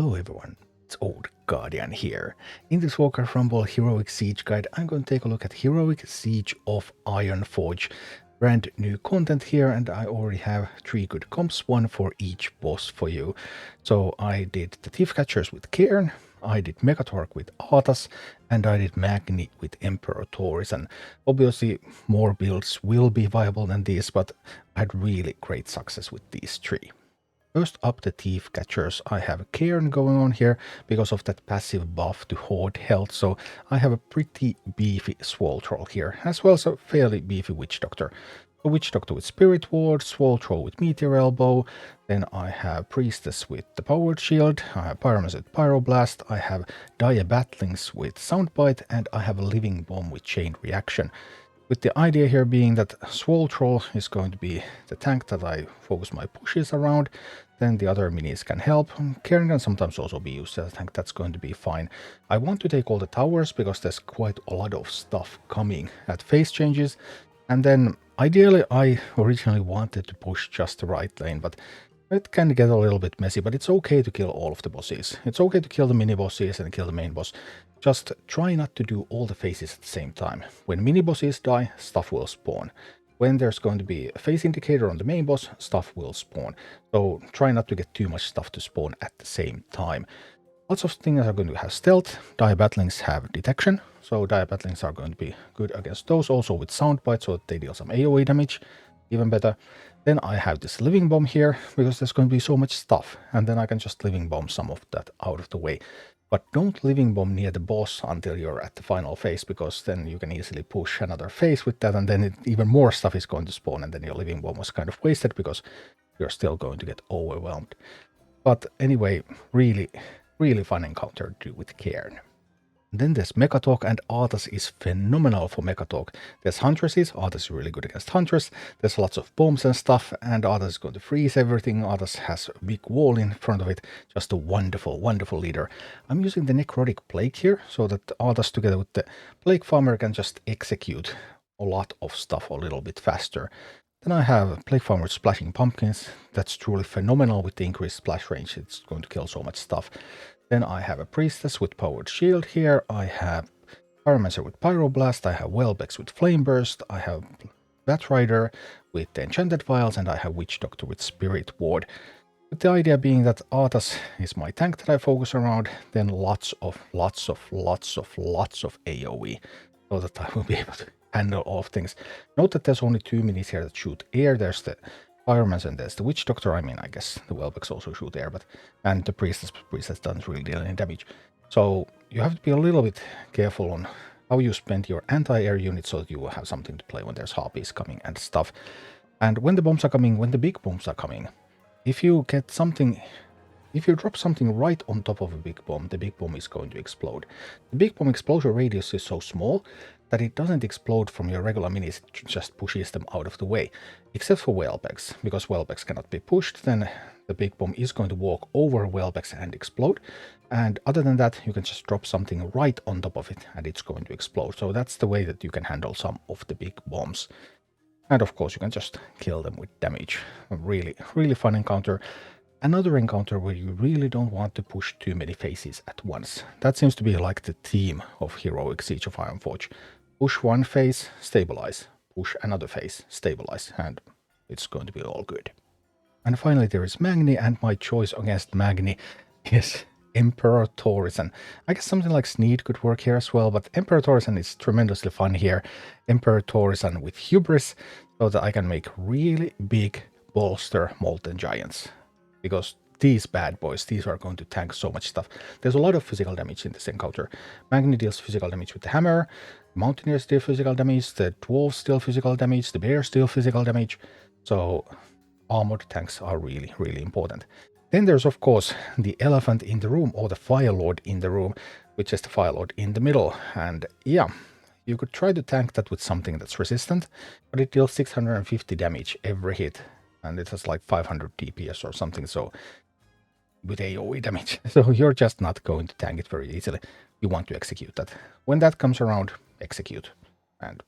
Hello everyone, it's Old Guardian here. In this Warcraft Rumble Heroic Siege Guide, I'm going to take a look at Heroic Siege of Ironforge. Brand new content here, and I already have 3 good comps, one for each boss for you. So I did the Thiefcatchers with Cairne, I did Mekkatorque with Arthas, and I did Magni with Emperor Thaurissan. Obviously, more builds will be viable than these, but I had really great success with these 3. First up, the Thiefcatchers. I have Cairne going on here because of that passive buff to hoard health, so I have a pretty beefy Swole Troll here, as well as a fairly beefy Witch Doctor. A Witch Doctor with Spirit Ward, Swole Troll with Meteor Elbow, then I have Priestess with the Powered Shield, I have Pyromancer with Pyroblast, I have Dire Batlings with Soundbite, and I have a Living Bomb with Chain Reaction. With the idea here being that Swole Troll is going to be the tank that I focus my pushes around, then the other minis can help. Cairne can sometimes also be used as a tank, that's going to be fine. I want to take all the towers because there's quite a lot of stuff coming at phase changes. And then ideally I originally wanted to push just the right lane, but it can get a little bit messy, but it's okay to kill all of the bosses. It's okay to kill the mini bosses and kill the main boss. Just try not to do all the phases at the same time. When mini bosses die, stuff will spawn. When there's going to be a phase indicator on the main boss, stuff will spawn. So try not to get too much stuff to spawn at the same time. Lots of things are going to have stealth. Dire Batlings have detection, so Dire Batlings are going to be good against those. Also with Soundbite, so that they deal some AoE damage, even better. Then I have this Living Bomb here, because there's going to be so much stuff, and then I can just Living Bomb some of that out of the way. But don't Living Bomb near the boss until you're at the final phase, because then you can easily push another phase with that, and then even more stuff is going to spawn, and then your Living Bomb was kind of wasted, because you're still going to get overwhelmed. But anyway, really fun encounter to do with Cairne. Then there's Mekkatorque, and Arthas is phenomenal for Mekkatorque. There's Huntresses, Arthas is really good against Huntress, there's lots of bombs and stuff, and Arthas is going to freeze everything. Arthas has a big wall in front of it, just a wonderful leader. I'm using the Necrotic Plague here, so that Arthas together with the Plague Farmer can just execute a lot of stuff a little bit faster. Then I have Plague Farmer with Splashing Pumpkins, that's truly phenomenal with the increased splash range, it's going to kill so much stuff. Then I have a Priestess with Powered Shield here, I have Pyromancer with Pyroblast, I have Welbex with Flame Burst, I have Batrider with the Enchanted Vials, and I have Witch Doctor with Spirit Ward. With the idea being that Arthas is my tank that I focus around, then lots of AoE, so that I will be able to handle all of things. Note that there's only 2 minis here that shoot air. There's the Pyromancer and there's the Witch Doctor. I mean, I guess the Welbex also shoot air, but and the Priestess doesn't really deal any damage. So you have to be a little bit careful on how you spend your anti-air unit so that you will have something to play when there's harpies coming and stuff. And when the bombs are coming, when the big bombs are coming, if you get something, if you drop something right on top of a big bomb, the big bomb is going to explode. The big bomb explosion radius is so small that it doesn't explode from your regular minis, it just pushes them out of the way. Except for Welbex, because Welbex cannot be pushed, then the big bomb is going to walk over Welbex and explode. And other than that, you can just drop something right on top of it and it's going to explode. So that's the way that you can handle some of the big bombs. And of course, you can just kill them with damage. A really fun encounter. Another encounter where you really don't want to push too many phases at once. That seems to be like the theme of Heroic Siege of Ironforge. Push one phase, stabilize. Push another phase, stabilize, and it's going to be all good. And finally there is Magni, and my choice against Magni is Emperor Thaurissan. I guess something like Sneed could work here as well, but Emperor Thaurissan is tremendously fun here. Emperor Thaurissan with Hubris, so that I can make really big bolster Molten Giants. Because these bad boys, these are going to tank so much stuff. There's a lot of physical damage in this encounter. Magni deals physical damage with the hammer, Mountaineers deal physical damage, the Dwarves deal physical damage, the Bears deal physical damage. So armored tanks are really important. Then there's of course the elephant in the room, or the Fire Lord in the room, which is the Fire Lord in the middle. And yeah, you could try to tank that with something that's resistant, but it deals 650 damage every hit. And it has like 500 DPS or something, so with AoE damage. So you're just not going to tank it very easily. You want to execute that. When that comes around, execute. And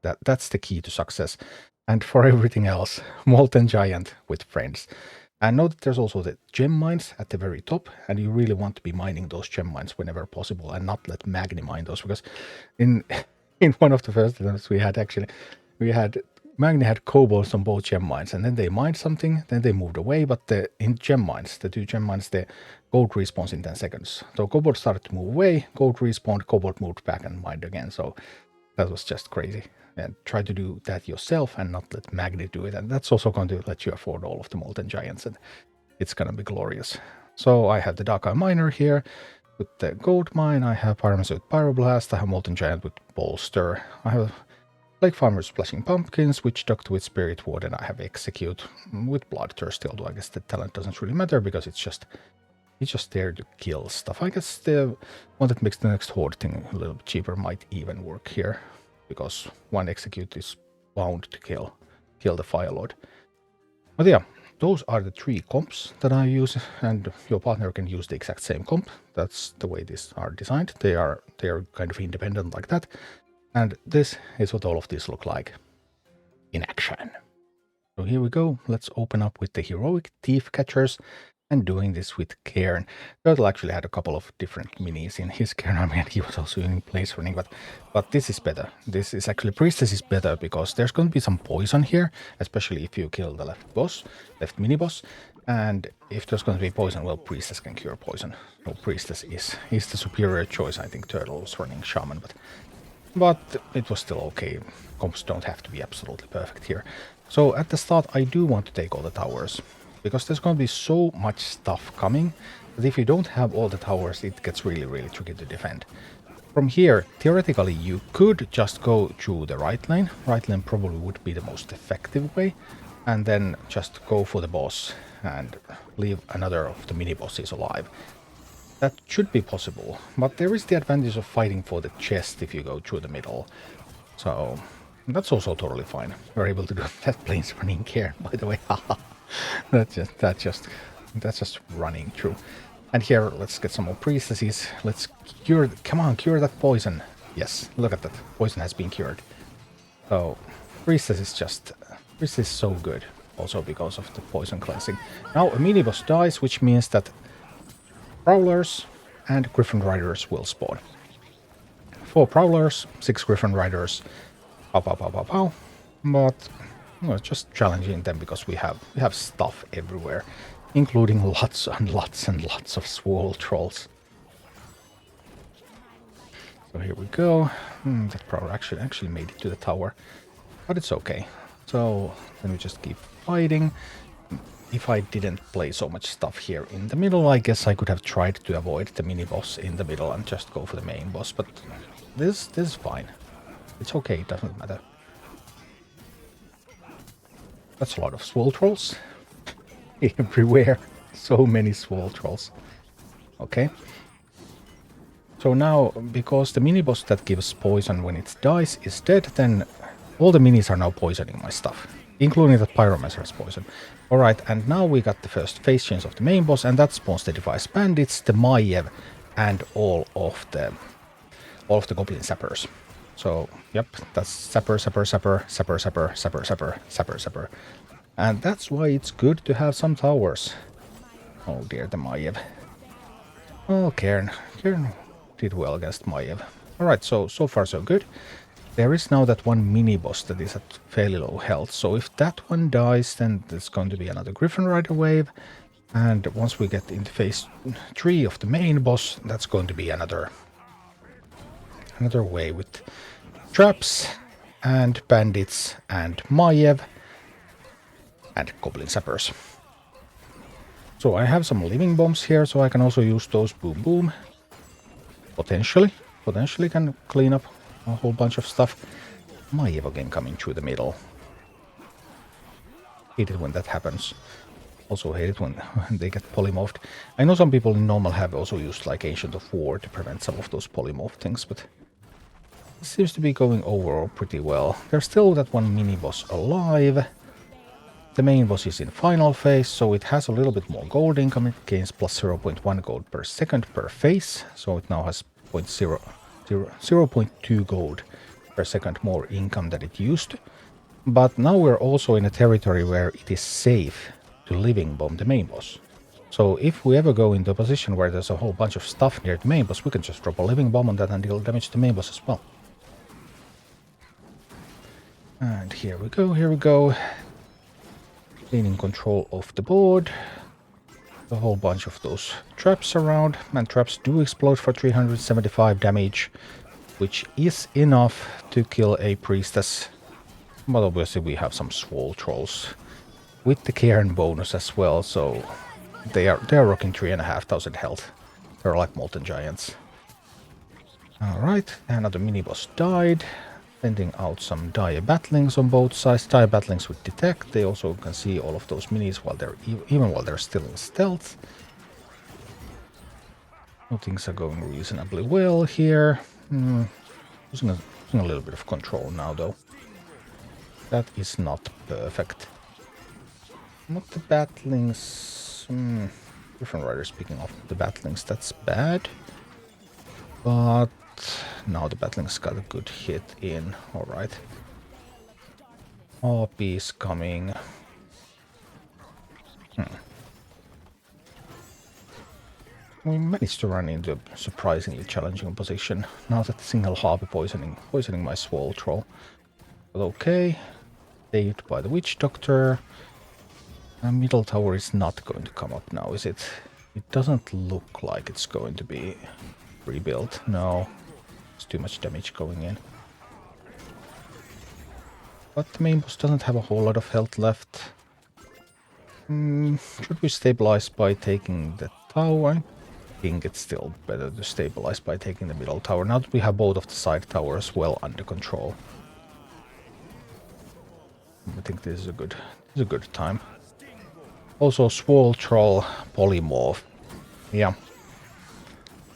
that's the key to success. And for everything else, Molten Giant with friends. And note that there's also the gem mines at the very top, and you really want to be mining those gem mines whenever possible and not let Magni mine those, because in in one of the first attempts Magni had kobolds on both gem mines, and then they mined something, then they moved away, but in gem mines, the two gem mines, the gold respawns in 10 seconds. So kobold started to move away, gold respawned, kobold moved back and mined again, so that was just crazy. And try to do that yourself and not let Magni do it. And that's also going to let you afford all of the Molten Giants, and it's going to be glorious. So I have the Dark Eye Miner here with the Gold Mine. I have Pyromancer with Pyroblast. I have Molten Giant with Bolster. I have Lake Farmer with Splashing Pumpkins, Witch Doctor with Spirit Ward, and I have Execute with Bloodthirst, although I guess the talent doesn't really matter because it's just there to kill stuff. I guess the one that makes the next Horde thing a little bit cheaper might even work here, because one Execute is bound to kill the Fire Lord. But yeah, those are the 3 comps that I use, and your partner can use the exact same comp. That's the way these are designed. They are kind of independent like that. And this is what all of these look like in action. So here we go. Let's open up with the heroic Thiefcatchers, and doing this with Cairne. Turtle actually had a couple of different minis in his Cairne army, and he was also using place running, but this is better. This is actually, Priestess is better, because there's going to be some poison here, especially if you kill the left mini-boss, and if there's going to be poison, well, Priestess can cure poison. So Priestess is the superior choice. I think Turtle was running Shaman, but it was still okay. Comps don't have to be absolutely perfect here. So at the start, I do want to take all the towers, because there's going to be so much stuff coming that if you don't have all the towers, it gets really, really tricky to defend. From here, theoretically, you could just go through the right lane. Right lane probably would be the most effective way, and then just go for the boss and leave another of the mini-bosses alive. That should be possible, but there is the advantage of fighting for the chest if you go through the middle. So that's also totally fine. We're able to do that planes running Cairne, by the way. That's just running through. And here, let's get some more priestesses. Let's cure. Come on, cure that poison. Yes, look at that. Poison has been cured. So priestess is so good. Also because of the poison cleansing. Now a mini boss dies, which means that Prowlers and Griffin Riders will spawn. 4 Prowlers, 6 Griffin Riders. Pow, pow, pow, pow, pow. But it's just challenging them because we have stuff everywhere, including lots and lots and lots of Swole Trolls. So here we go. That Prowler actually made it to the tower, but it's okay. So then we just keep fighting. If I didn't play so much stuff here in the middle, I guess I could have tried to avoid the mini-boss in the middle and just go for the main boss, but this is fine. It's okay, it doesn't matter. That's a lot of Swole Trolls. Everywhere. So many Swole Trolls. Okay. So now, because the mini-boss that gives poison when it dies is dead, then all the minis are now poisoning my stuff, including the Pyromancer's poison. Alright, and now we got the first phase change of the main boss, and that spawns the Device Bandits, the Maiev, and all of the Goblin Sappers. So, yep, that's Sapper. And that's why it's good to have some towers. Oh dear, the Maiev. Oh, Cairne. Cairne did well against Maiev. Alright, so far so good. There is now that one mini-boss that is at fairly low health, so if that one dies, then there's going to be another Griffin Rider wave, and once we get into phase 3 of the main boss, that's going to be another wave with traps, and bandits, and Maiev, and Goblin Sappers. So I have some living bombs here, so I can also use those. Boom boom. Potentially can clean up a whole bunch of stuff. Maiev again coming through the middle. Hate it when that happens. Also hate it when they get polymorphed. I know some people in normal have also used like Ancient of War to prevent some of those polymorph things, but it seems to be going overall pretty well. There's still that one mini-boss alive. The main boss is in final phase, so it has a little bit more gold income. It gains plus 0.1 gold per second per phase, so it now has 0.2 gold per second more income than it used to. But now we're also in a territory where it is safe to living bomb the main boss. So if we ever go into a position where there's a whole bunch of stuff near the main boss, we can just drop a living bomb on that and deal damage to the main boss as well. And here we go, here we go. Gaining control of the board. A whole bunch of those traps around, and traps do explode for 375 damage, which is enough to kill a priestess. But obviously we have some swole trolls with the Cairne bonus as well, so they're rocking 3,500 health. They're like molten giants. Alright, another mini-boss died, sending out some dire battlings on both sides. Dire battlings with detect. They also can see all of those minis while they're even while they're still in stealth. So things are going reasonably well here. Losing a little bit of control now though. That is not perfect. Not the battlings. Different riders picking off the battlings. That's bad. But now the battlings got a good hit in. Alright. RP is coming. We managed to run into a surprisingly challenging position. Now that single harpy poisoning my swole troll. But okay. Saved by the witch doctor. The middle tower is not going to come up now, is it? It doesn't look like it's going to be rebuilt. No. There's too much damage going in. But the main boss doesn't have a whole lot of health left. Should we stabilize by taking the tower? I think it's still better to stabilize by taking the middle tower. Now that we have both of the side towers well under control. I think this is a good time. Also, Swole Troll Polymorph. Yeah.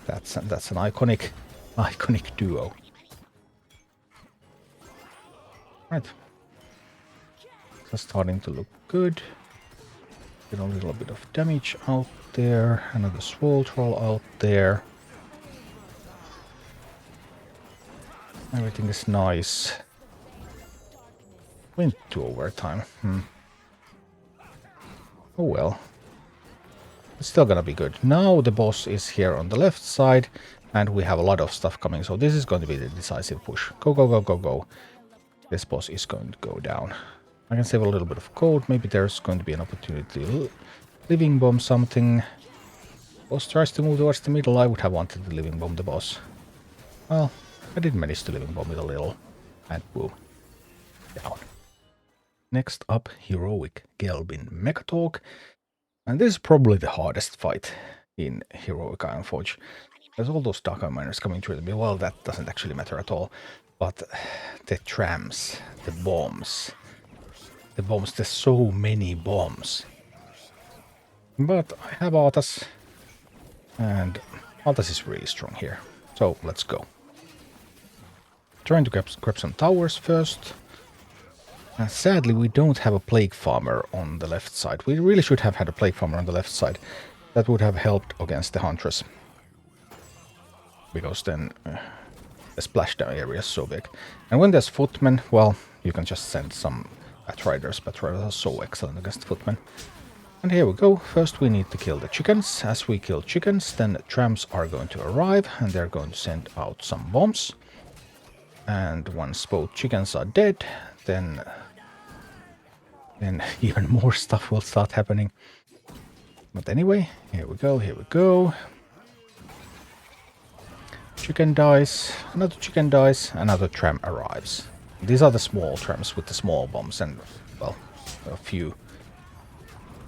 That's an iconic duo. Right. That's starting to look good. Get a little bit of damage out there. Another Swole Troll out there. Everything is nice. Went to overtime. Oh well. It's still gonna be good. Now the boss is here on the left side, and we have a lot of stuff coming, so this is going to be the decisive push. Go, go, go, go, go. This boss is going to go down. I can save a little bit of gold. Maybe there's going to be an opportunity to living bomb something. Boss tries to move towards the middle. I would have wanted to living bomb the boss. Well, I did manage to living bomb it a little. And boom. Down. Next up, heroic Gelbin Mekkatorque. And this is probably the hardest fight in heroic Ironforge. There's all those dark miners coming through the well, that doesn't actually matter at all. But the trams, the bombs, there's so many bombs. But I have Arthas, and Arthas is really strong here. So let's go. Trying to grab some towers first. Sadly, we don't have a Plague Farmer on the left side. We really should have had a Plague Farmer on the left side. That would have helped against the Huntress. Because then the splashdown area is so big. And when there's footmen, well, you can just send some Batriders. Batriders are so excellent against footmen. And here we go. First we need to kill the chickens. As we kill chickens, then the trams are going to arrive. And they're going to send out some bombs. And once both chickens are dead, then even more stuff will start happening. But anyway, here we go, here we go. Chicken dies, another chicken dies, another tram arrives. These are the small trams with the small bombs and, well, a few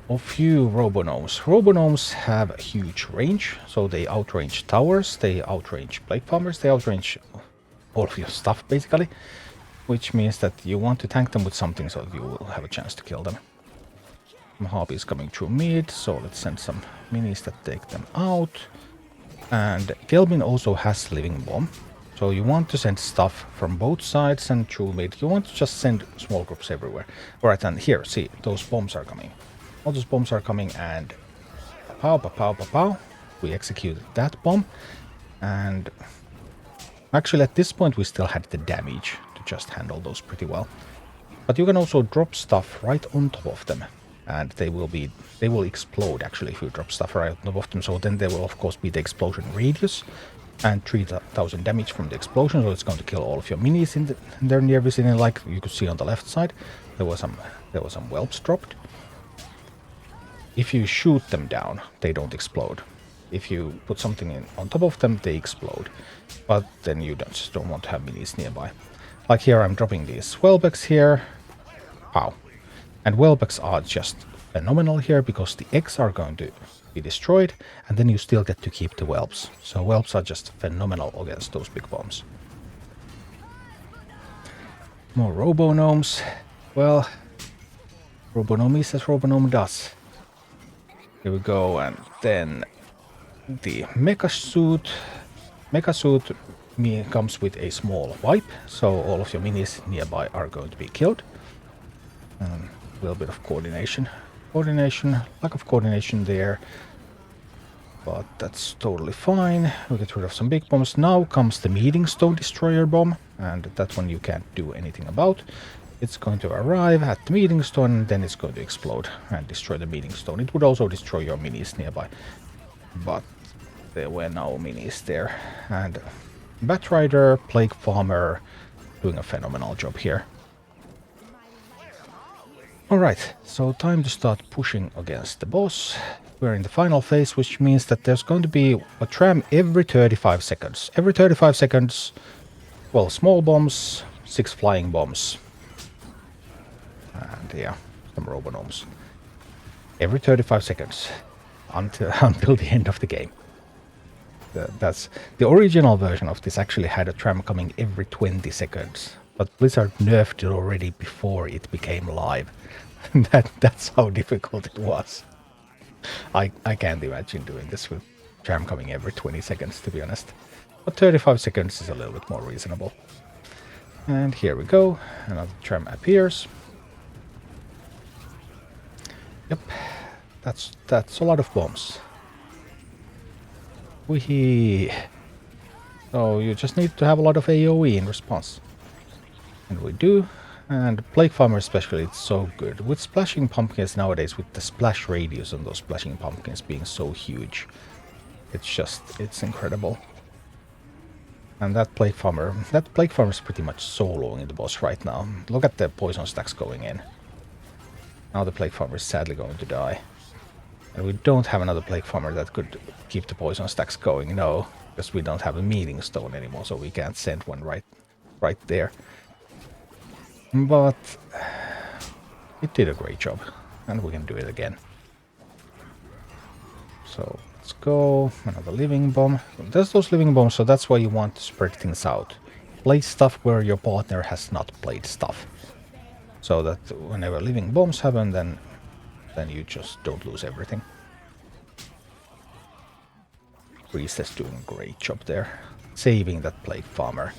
Robognomes. Robognomes have huge range, so they outrange towers, they outrange Plague Farmers, they outrange all of your stuff basically. Which means that you want to tank them with something so that you will have a chance to kill them. Harpy is coming through mid, so let's send some minis that take them out. And Gelbin also has living bomb. So you want to send stuff from both sides and through mid. You want to just send small groups everywhere. Alright, and here, see, those bombs are coming. All those bombs are coming and pow, pow, pow, pow, pow. We executed that bomb. And actually at this point we still had the damage to just handle those pretty well. But you can also drop stuff right on top of them. and they will explode actually if you drop stuff right on top of them. So then there will of course be the explosion radius and 3000 damage from the explosion, so it's going to kill all of your minis in their near vicinity. Like you could see on the left side, there was some whelps dropped. If you shoot them down, they don't explode. If you put something in on top of them, they explode. But then you just don't want to have minis nearby. Like here, I'm dropping these whelbecks here. Wow. And whelbecks are just phenomenal here because the eggs are going to be destroyed, and then you still get to keep the whelps. So whelps are just phenomenal against those big bombs. More robo-gnomes. Well, robo-gnome is as robo-gnome does. Here we go, and then the mecha suit. Mecha suit comes with a small wipe, so all of your minis nearby are going to be killed. A little bit of coordination. Lack of coordination there. But that's totally fine. We get rid of some big bombs. Now comes the Meeting Stone Destroyer bomb, and that one you can't do anything about. It's going to arrive at the Meeting Stone, and then it's going to explode and destroy the Meeting Stone. It would also destroy your minis nearby. But there were no minis there. And Batrider, Plague Farmer, doing a phenomenal job here. Alright, so time to start pushing against the boss. We're in the final phase, which means that there's going to be a tram every 35 seconds. Every 35 seconds, well, small bombs, 6 flying bombs. And yeah, some robo-gnomes. Every 35 seconds until the end of the game. That's the original version of this actually had a tram coming every 20 seconds. But Blizzard nerfed it already before it became live. That's how difficult it was. I can't imagine doing this with tram coming every 20 seconds, to be honest. But 35 seconds is a little bit more reasonable. And here we go. Another tram appears. Yep. That's a lot of bombs. Wee. So you just need to have a lot of AoE in response. And we do. And Plague Farmer especially, it's so good. With splashing pumpkins nowadays, with the splash radius on those splashing pumpkins being so huge, it's incredible. And that Plague Farmer is pretty much soloing the boss right now. Look at the poison stacks going in. Now the Plague Farmer is sadly going to die. And we don't have another Plague Farmer that could keep the poison stacks going, no. Because we don't have a Meeting Stone anymore, so we can't send one right there. But it did a great job, and we can do it again. So let's go. Another living bomb. There's those living bombs, so that's why you want to spread things out. Play stuff where your partner has not played stuff. So that whenever living bombs happen, then you just don't lose everything. Priestess doing a great job there. Saving that Plague Farmer.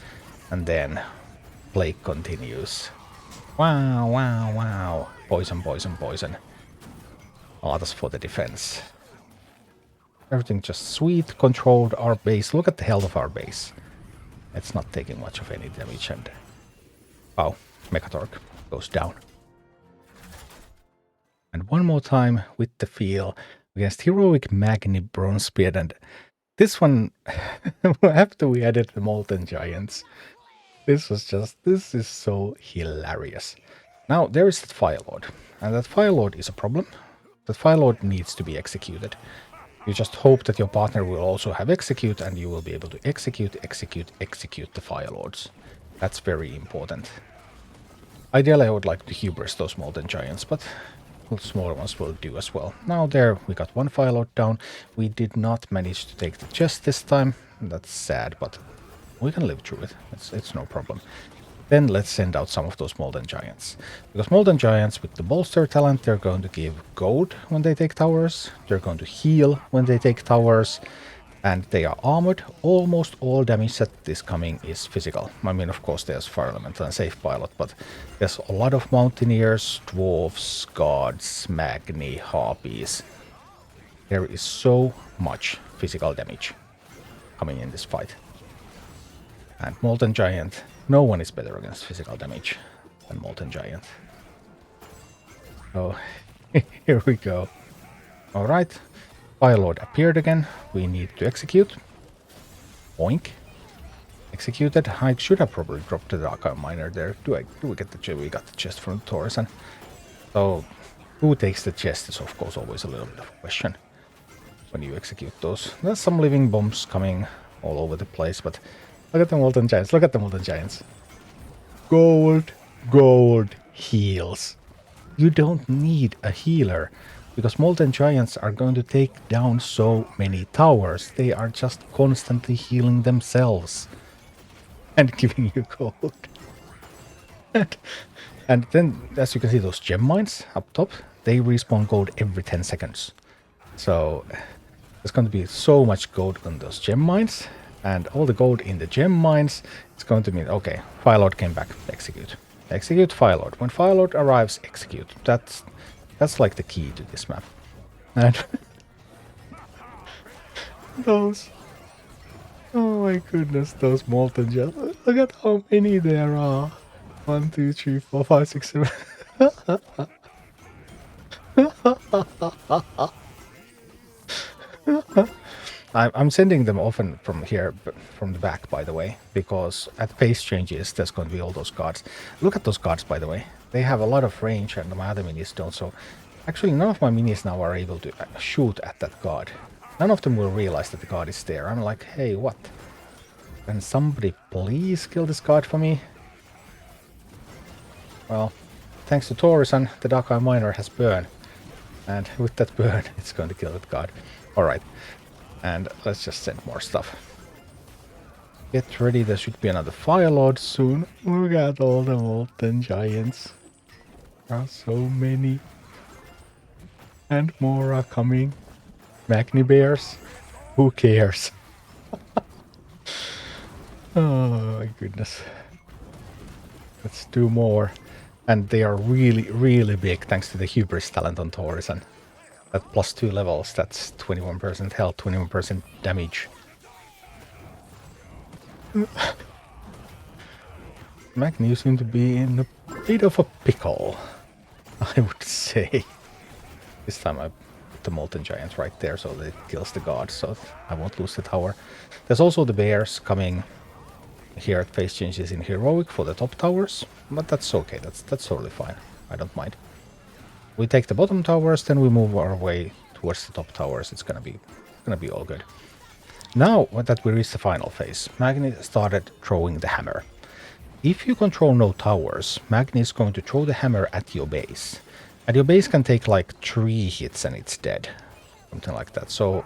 And then Plague continues. Wow, wow, wow. Poison, poison, poison. Arthas for the defense. Everything just sweet, controlled. Our base. Look at the health of our base. It's not taking much of any damage, and wow, Mekkatorque goes down. And one more time with the feel against heroic Magni Bronzebeard, and this one after we added the Molten Giants. This is so hilarious. Now, there is that Fire Lord, and that Fire Lord is a problem. That Fire Lord needs to be executed. You just hope that your partner will also have execute, and you will be able to execute the Fire Lords. That's very important. Ideally, I would like to hubris those Molten Giants, but smaller ones will do as well. Now there, we got one Fire Lord down. We did not manage to take the chest this time. That's sad, but we can live through it. It's no problem. Then let's send out some of those Molten Giants. Because Molten Giants with the Bolster talent, they're going to give gold when they take towers. They're going to heal when they take towers. And they are armored. Almost all damage that is coming is physical. I mean, of course, there's Fire Elemental and Safe Pilot, but there's a lot of Mountaineers, Dwarves, Guards, Magni, Harpies. There is so much physical damage coming in this fight. And Molten Giant, no one is better against physical damage than Molten Giant. So Here we go. Alright. Firelord appeared again. We need to execute. Boink. Executed. I should have probably dropped the Dark Miner there. Do we get the chest? We got the chest from Thaurissan. So, who takes the chest is of course always a little bit of a question when you execute those. There's some living bombs coming all over the place, but look at the Molten Giants. Look at the Molten Giants. Gold, gold, heals. You don't need a healer, because Molten Giants are going to take down so many towers. They are just constantly healing themselves and giving you gold. And then, as you can see, those gem mines up top, they respawn gold every 10 seconds. So there's going to be so much gold on those gem mines, and all the gold in the gem mines, it's going to mean, okay, Firelord came back, execute. Execute Firelord. When Firelord arrives, execute. That's like the key to this map. And those, oh my goodness, those Molten Giants. Look at how many there are. 1, 2, 3, 4, 5, 6, 7. I'm sending them often from here, from the back, by the way, because at phase changes, there's going to be all those guards. Look at those guards, by the way. They have a lot of range, and my other minis don't. So, actually, none of my minis now are able to shoot at that guard. None of them will realize that the guard is there. I'm like, hey, what? Can somebody please kill this guard for me? Well, thanks to Thaurissan, the Dark Eye Miner has burn. And with that burn, it's going to kill that guard. Alright. And let's just send more stuff. Get ready, there should be another Firelord soon. Look at all the Molten Giants. There are so many. And more are coming. Magni Bears? Who cares? Oh my goodness. Let's do more. And they are really, really big thanks to the Hubris talent on Thaurissan. At +2 levels, that's 21% health, 21% damage. Magni seem to be in a bit of a pickle, I would say. This time I put the Molten Giant right there so that it kills the guard, so I won't lose the tower. There's also the bears coming here at phase changes in Heroic for the top towers, but that's okay, that's totally fine. I don't mind. We take the bottom towers, then we move our way towards the top towers. It's gonna be all good. Now that we reach the final phase, Magni started throwing the hammer. If you control no towers, Magni is going to throw the hammer at your base. And your base can take like 3 hits and it's dead. Something like that. So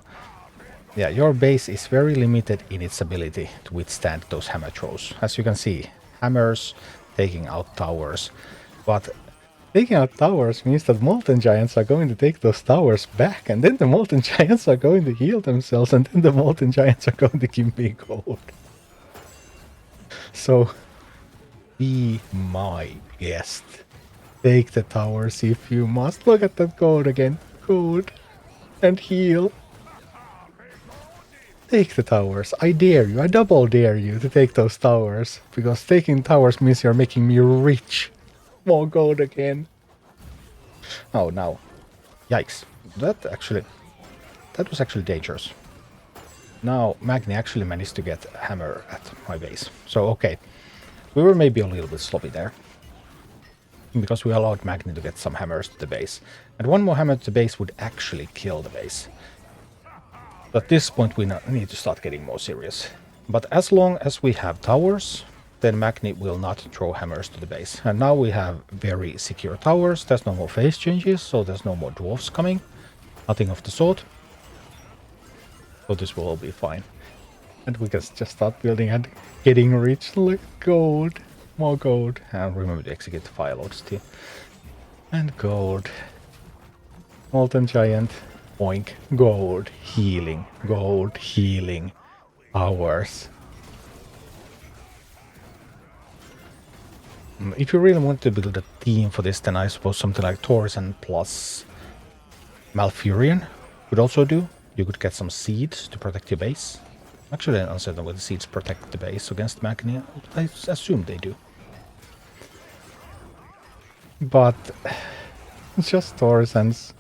yeah, your base is very limited in its ability to withstand those hammer throws. As you can see, hammers taking out towers. But taking out towers means that Molten Giants are going to take those towers back, and then the Molten Giants are going to heal themselves, and then the Molten Giants are going to give me gold. So, be my guest. Take the towers if you must. Look at that gold again. Gold. And heal. Take the towers. I dare you. I double dare you to take those towers. Because taking towers means you're making me rich. More gold again. Oh, no. Yikes. That was actually dangerous. Now, Magni actually managed to get a hammer at my base. So, okay. We were maybe a little bit sloppy there. Because we allowed Magni to get some hammers to the base. And one more hammer to the base would actually kill the base. But at this point we need to start getting more serious. But as long as we have towers, then Magni will not throw hammers to the base. And now we have very secure towers. There's no more phase changes, so there's no more dwarfs coming. Nothing of the sort. So this will all be fine. And we can just start building and getting rich. Look, gold. More gold. And remember to execute the Firelords too. And gold. Molten Giant. Oink. Gold. Healing. Gold. Healing. Hours. If you really want to build a team for this, then I suppose something like Thaurissan plus Malfurion could also do. You could get some seeds to protect your base. Actually, I'm uncertain whether seeds protect the base against Magni. I assume they do. But Just Thorisans.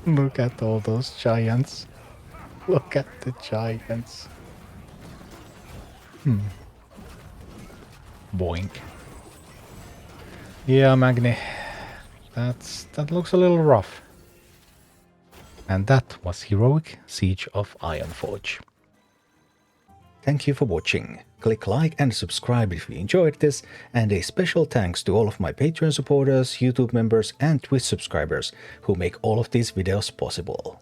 Look at all those giants. Look at the giants. Boink. Yeah, Magni. That looks a little rough. And that was Heroic Siege of Ironforge. Thank you for watching. Click like and subscribe if you enjoyed this, and a special thanks to all of my Patreon supporters, YouTube members and Twitch subscribers who make all of these videos possible.